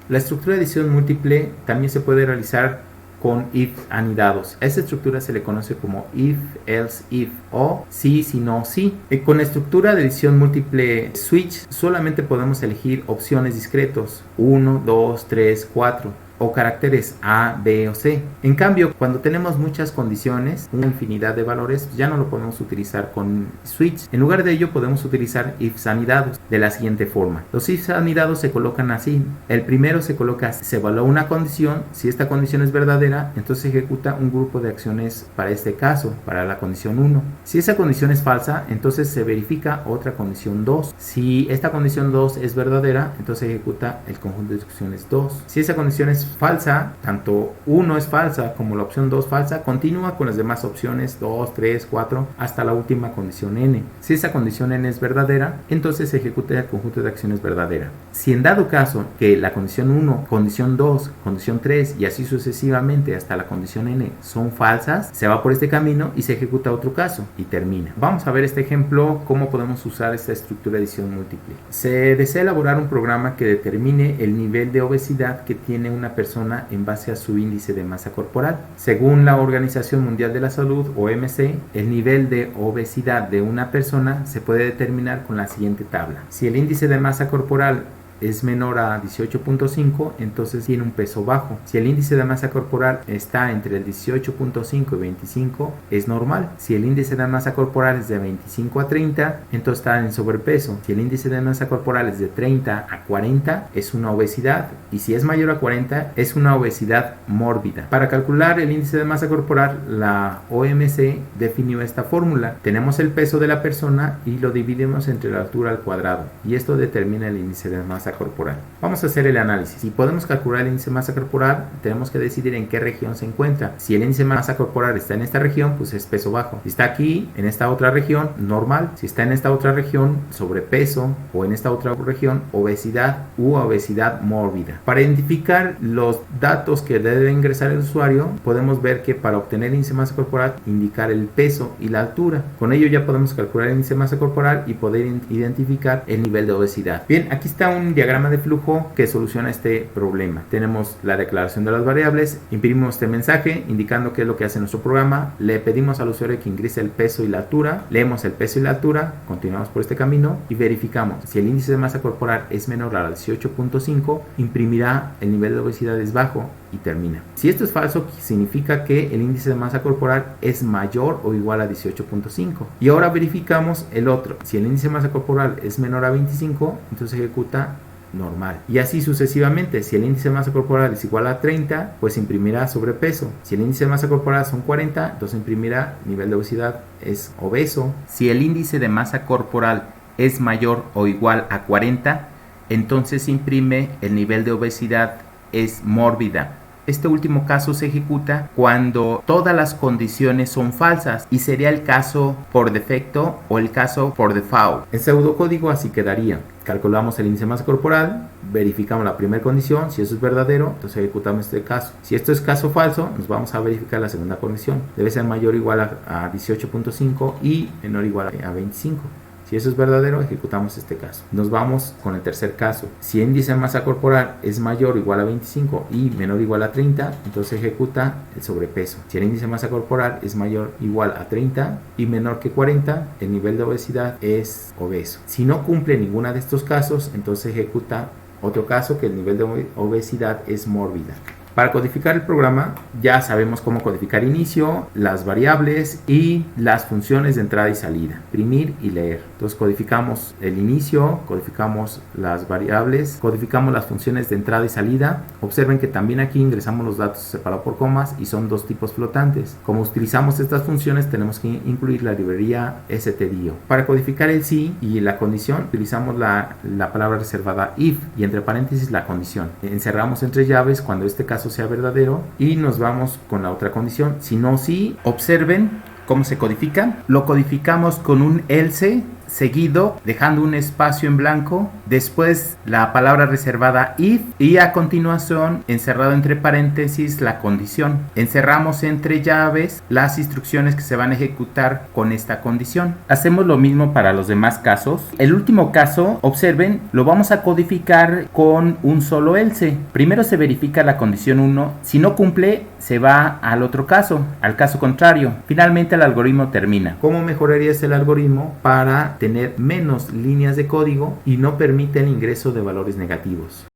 La estructura de adición múltiple también se puede realizar con if anidados. A esta estructura se le conoce como if, else, if o sí, si no, sí. Con la estructura de adición múltiple switch solamente podemos elegir opciones discretos 1, 2, 3, 4 o caracteres A, B o C. En cambio, cuando tenemos muchas condiciones, una infinidad de valores, ya no lo podemos utilizar con switch. En lugar de ello podemos utilizar ifs anidados de la siguiente forma. Los ifs anidados se colocan así. El primero se coloca, se evalúa una condición. Si esta condición es verdadera, entonces se ejecuta un grupo de acciones para este caso, para la condición 1. Si esa condición es falsa, entonces se verifica otra condición 2. Si esta condición 2 es verdadera, entonces se ejecuta el conjunto de acciones 2. Si esa condición es falsa, tanto 1 es falsa como la opción 2 falsa, continúa con las demás opciones 2, 3, 4 hasta la última condición n. Si esa condición n es verdadera, entonces se ejecuta el conjunto de acciones verdadera. Si en dado caso que la condición 1, condición 2, condición 3 y así sucesivamente hasta la condición n son falsas, se va por este camino y se ejecuta otro caso y termina. Vamos a ver este ejemplo, cómo podemos usar esta estructura de adición múltiple. Se desea elaborar un programa que determine el nivel de obesidad que tiene una persona en base a su índice de masa corporal. Según la Organización Mundial de la Salud, OMC, el nivel de obesidad de una persona se puede determinar con la siguiente tabla. Si el índice de masa corporal es menor a 18.5, entonces tiene un peso bajo. Si el índice de masa corporal está entre el 18.5 y 25, es normal. Si el índice de masa corporal es de 25 a 30, entonces está en sobrepeso. Si el índice de masa corporal es de 30 a 40, es una obesidad. Y si es mayor a 40, es una obesidad mórbida. Para calcular el índice de masa corporal, la OMC definió esta fórmula. Tenemos el peso de la persona y lo dividimos entre la altura al cuadrado. Y esto determina el índice de masa corporal. Vamos a hacer el análisis. Si podemos calcular el índice de masa corporal, tenemos que decidir en qué región se encuentra. Si el índice de masa corporal está en esta región, pues es peso bajo. Si está aquí, en esta otra región, normal. Si está en esta otra región, sobrepeso, o en esta otra región, obesidad u obesidad mórbida. Para identificar los datos que debe ingresar el usuario, podemos ver que para obtener el índice de masa corporal, indicar el peso y la altura. Con ello ya podemos calcular el índice de masa corporal y poder identificar el nivel de obesidad. Bien, aquí está un diagrama de flujo que soluciona este problema. Tenemos la declaración de las variables, imprimimos este mensaje indicando qué es lo que hace nuestro programa, le pedimos al usuario que ingrese el peso y la altura, leemos el peso y la altura, continuamos por este camino y verificamos. Si el índice de masa corporal es menor a 18.5, imprimirá el nivel de obesidad es bajo y termina. Si esto es falso, significa que el índice de masa corporal es mayor o igual a 18.5. Y ahora verificamos el otro. Si el índice de masa corporal es menor a 25, entonces ejecuta normal. Y así sucesivamente. Si el índice de masa corporal es igual a 30, pues imprimirá sobrepeso. Si el índice de masa corporal son 40, entonces imprimirá nivel de obesidad es obeso. Si el índice de masa corporal es mayor o igual a 40, entonces imprime el nivel de obesidad es mórbida. Este último caso se ejecuta cuando todas las condiciones son falsas y sería el caso por defecto o el caso por default. En pseudocódigo así quedaría. Calculamos el índice de masa corporal, verificamos la primera condición, si eso es verdadero, entonces ejecutamos este caso. Si esto es caso falso, nos vamos a verificar la segunda condición. Debe ser mayor o igual a 18.5 y menor o igual a 25. Si eso es verdadero, ejecutamos este caso. Nos vamos con el tercer caso. Si el índice de masa corporal es mayor o igual a 25 y menor o igual a 30, entonces ejecuta el sobrepeso. Si el índice de masa corporal es mayor o igual a 30 y menor que 40, el nivel de obesidad es obeso. Si no cumple ninguno de estos casos, entonces ejecuta otro caso que el nivel de obesidad es mórbida. Para codificar el programa ya sabemos cómo codificar inicio, las variables y las funciones de entrada y salida, imprimir y leer. Entonces codificamos el inicio, codificamos las variables, codificamos las funciones de entrada y salida. Observen que también aquí ingresamos los datos separados por comas y son dos tipos flotantes. Como utilizamos estas funciones tenemos que incluir la librería stdio. Para codificar el sí y la condición utilizamos la palabra reservada if y entre paréntesis la condición. Encerramos entre llaves cuando este caso sea verdadero y nos vamos con la otra condición. Si no, sí. Observen cómo se codifica. Lo codificamos con un else seguido dejando un espacio en blanco, después la palabra reservada if y a continuación encerrado entre paréntesis la condición. Encerramos entre llaves las instrucciones que se van a ejecutar con esta condición. Hacemos lo mismo para los demás casos. El último caso, observen, lo vamos a codificar con un solo else. Primero se verifica la condición 1, si no cumple se va al otro caso, al caso contrario. Finalmente el algoritmo termina. ¿Cómo mejorarías el algoritmo para tener menos líneas de código y no permite el ingreso de valores negativos?